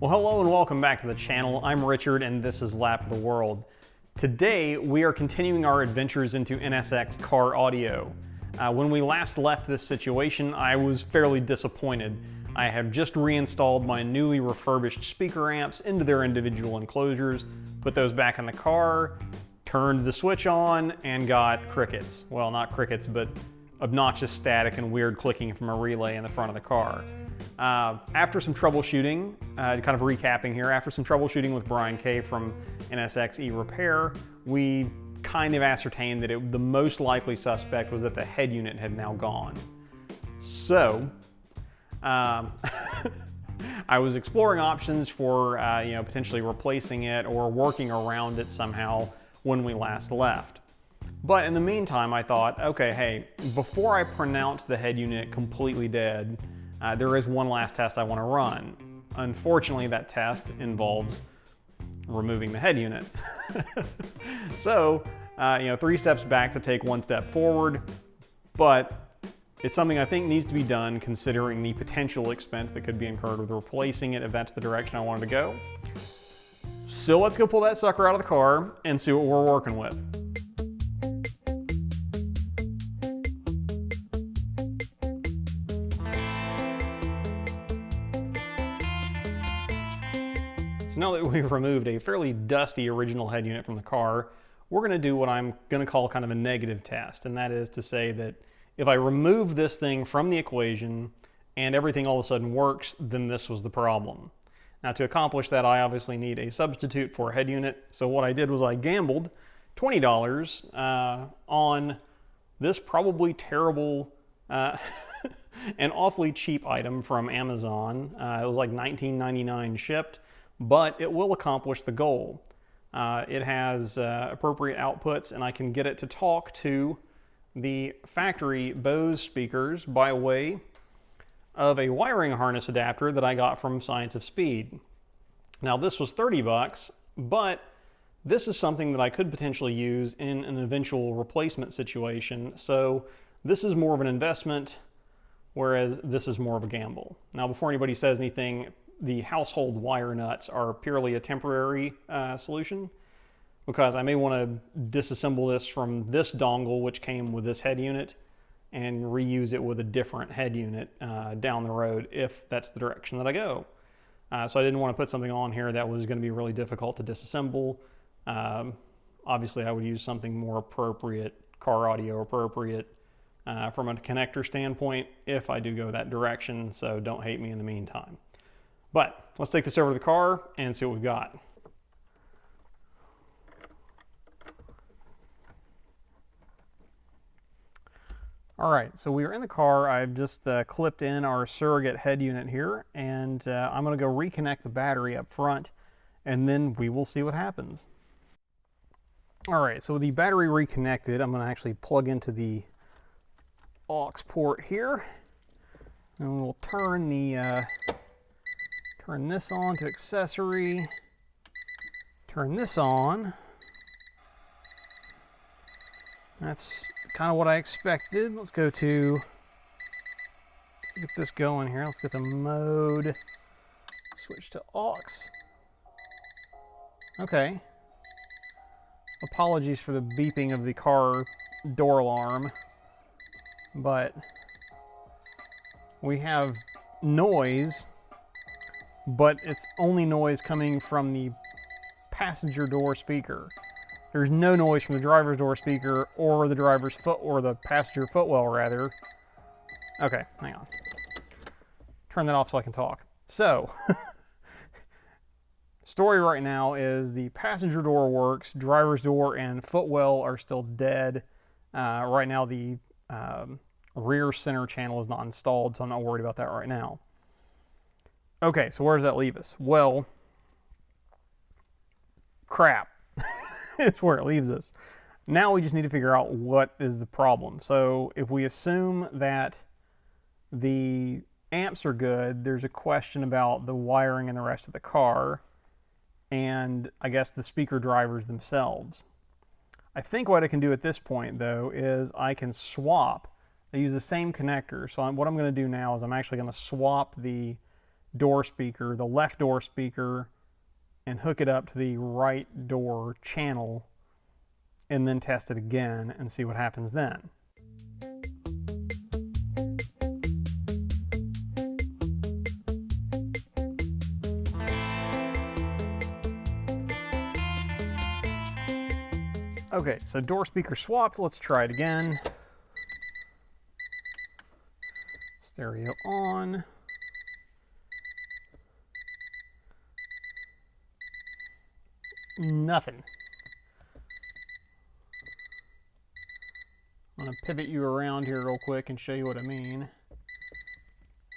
Well, hello and welcome back to the channel. I'm Richard and this is Lap of the World. Today we are continuing our adventures into NSX car audio. When we last left this situation, I was fairly disappointed. I had just reinstalled my newly refurbished speaker amps into their individual enclosures, put those back in the car, turned the switch on, and got crickets. Well, not crickets, but obnoxious static and weird clicking from a relay in the front of the car. After some troubleshooting, kind of recapping here, after some troubleshooting with Brian K from NSX Repair, we kind of ascertained that the most likely suspect was that the head unit had now gone. So, I was exploring options for potentially replacing it or working around it somehow when we last left. But in the meantime, I thought, okay, hey, before I pronounce the head unit completely dead, there is one last test I want to run. Unfortunately, that test involves removing the head unit. So, 3 steps back to take 1 step forward, but it's something I think needs to be done considering the potential expense that could be incurred with replacing it if that's the direction I wanted to go. So let's go pull that sucker out of the car and see what we're working with. So now that we've removed a fairly dusty original head unit from the car, we're going to do what I'm going to call kind of a negative test, and that is to say that if I remove this thing from the equation and everything all of a sudden works, then this was the problem. Now to accomplish that, I obviously need a substitute for a head unit, so what I did was I gambled $20 on this probably terrible and awfully cheap item from Amazon. It was like $19.99 shipped. But it will accomplish the goal. It has appropriate outputs, and I can get it to talk to the factory Bose speakers by way of a wiring harness adapter that I got from Science of Speed. Now this was $30, but this is something that I could potentially use in an eventual replacement situation, so this is more of an investment, whereas this is more of a gamble. Now before anybody says anything, the household wire nuts are purely a temporary solution, because I may want to disassemble this from this dongle, which came with this head unit, and reuse it with a different head unit down the road if that's the direction that I go. So I didn't want to put something on here that was going to be really difficult to disassemble. Obviously I would use something more appropriate, car audio appropriate, from a connector standpoint if I do go that direction, so don't hate me in the meantime. But let's take this over to the car and see what we've got. All right, so we are in the car. I've just clipped in our surrogate head unit here, and I'm going to go reconnect the battery up front, and then we will see what happens. All right, so with the battery reconnected, I'm going to actually plug into the aux port here, and we'll turn the turn this on to accessory, turn this on. That's kind of what I expected. Let's go to, get this going here. Let's get to mode, switch to aux. Okay. Apologies for the beeping of the car door alarm, but we have noise, but it's only noise coming from the passenger door speaker. There's no noise from the driver's door speaker or the driver's foot, or the passenger footwell rather. Okay, hang on. Turn that off so I can talk. So, story right now is the passenger door works, driver's door and footwell are still dead. Right now the rear center channel is not installed, so I'm not worried about that right now. Okay, so where does that leave us? Well, crap. It's where it leaves us. Now we just need to figure out what is the problem. So if we assume that the amps are good, there's a question about the wiring and the rest of the car, and I guess the speaker drivers themselves. I think what I can do at this point, though, is I can swap. They use the same connector, so what I'm going to do now is I'm actually going to swap the door speaker, the left door speaker, and hook it up to the right door channel, and then test it again and see what happens then. Okay, so door speaker swapped. Let's try it again. Stereo on. Nothing. I'm going to pivot you around here real quick and show you what I mean.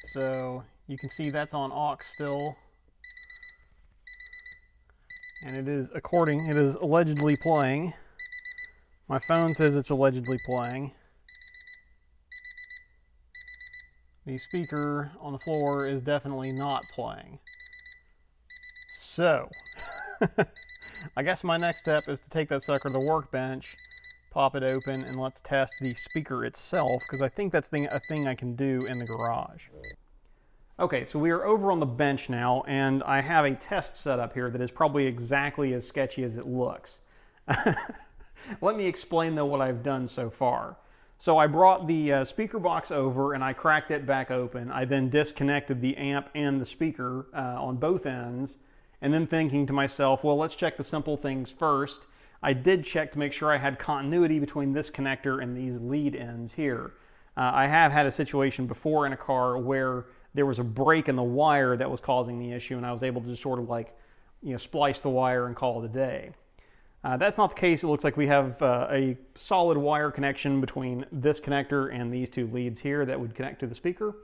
So you can see that's on aux still. And it is allegedly playing. My phone says it's allegedly playing. The speaker on the floor is definitely not playing. So, I guess my next step is to take that sucker to the workbench, pop it open, and let's test the speaker itself, because I think that's a thing I can do in the garage. Okay, so we are over on the bench now, and I have a test set up here that is probably exactly as sketchy as it looks. Let me explain, though, what I've done so far. So I brought the speaker box over and I cracked it back open. I then disconnected the amp and the speaker on both ends, and then thinking to myself, well, let's check the simple things first. I did check to make sure I had continuity between this connector and these lead ends here. I have had a situation before in a car where there was a break in the wire that was causing the issue, and I was able to just sort of like, splice the wire and call it a day. That's not the case. It looks like we have a solid wire connection between this connector and these two leads here that would connect to the speaker.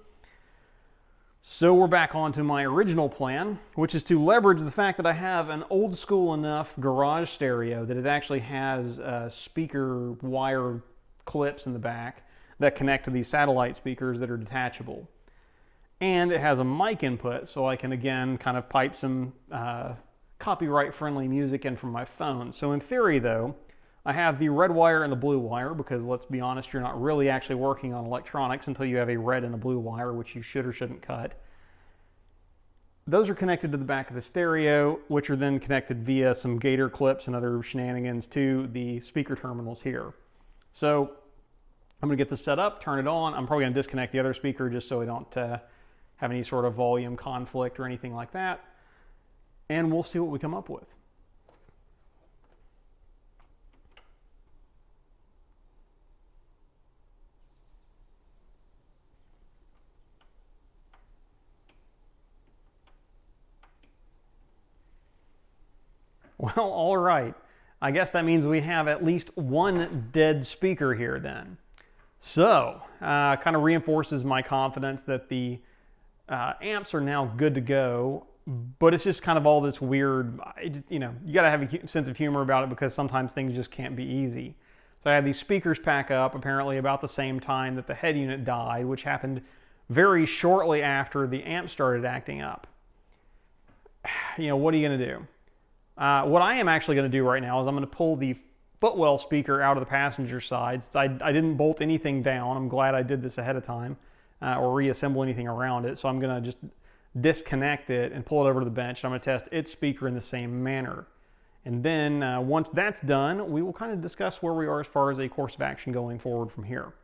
So we're back onto my original plan, which is to leverage the fact that I have an old school enough garage stereo that it actually has speaker wire clips in the back that connect to these satellite speakers that are detachable. And it has a mic input, so I can again kind of pipe some copyright-friendly music in from my phone. So in theory, though, I have the red wire and the blue wire, because let's be honest, you're not really actually working on electronics until you have a red and a blue wire, which you should or shouldn't cut. Those are connected to the back of the stereo, which are then connected via some gator clips and other shenanigans to the speaker terminals here. So I'm going to get this set up, turn it on. I'm probably going to disconnect the other speaker just so I don't have any sort of volume conflict or anything like that. And we'll see what we come up with. Well, all right. I guess that means we have at least one dead speaker here then. So, kind of reinforces my confidence that the amps are now good to go, but it's just kind of all this weird, you got to have a sense of humor about it, because sometimes things just can't be easy. So I had these speakers pack up apparently about the same time that the head unit died, which happened very shortly after the amp started acting up. What are you going to do? What I am actually going to do right now is I'm going to pull the footwell speaker out of the passenger side. I didn't bolt anything down. I'm glad I did this ahead of time, or reassemble anything around it. So I'm going to just disconnect it and pull it over to the bench. I'm going to test its speaker in the same manner. And then once that's done, we will kind of discuss where we are as far as a course of action going forward from here.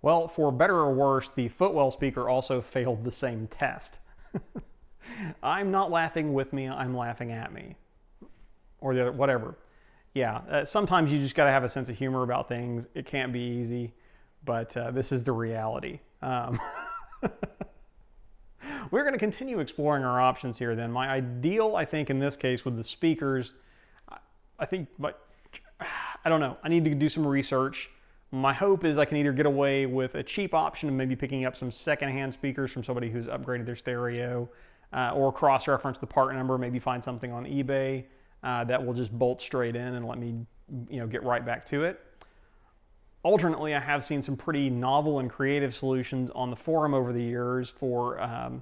Well, for better or worse, the footwell speaker also failed the same test. I'm not laughing with me, I'm laughing at me. Or the other, whatever. Yeah, sometimes you just got to have a sense of humor about things. It can't be easy, but this is the reality. We're going to continue exploring our options here then. My ideal, I think, in this case with the speakers, I don't know. I need to do some research. My hope is I can either get away with a cheap option of maybe picking up some secondhand speakers from somebody who's upgraded their stereo, or cross-reference the part number, maybe find something on eBay that will just bolt straight in and let me get right back to it. Alternately, I have seen some pretty novel and creative solutions on the forum over the years for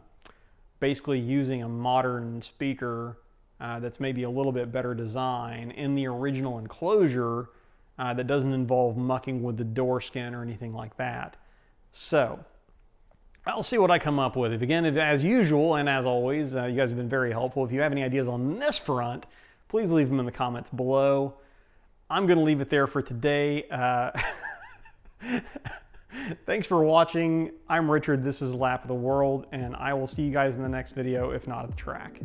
basically using a modern speaker that's maybe a little bit better design in the original enclosure that doesn't involve mucking with the door skin or anything like that. So, I'll see what I come up with. If again, as usual and as always, you guys have been very helpful. If you have any ideas on this front, please leave them in the comments below. I'm going to leave it there for today. Thanks for watching. I'm Richard. This is Lap of the World, and I will see you guys in the next video, if not at the track.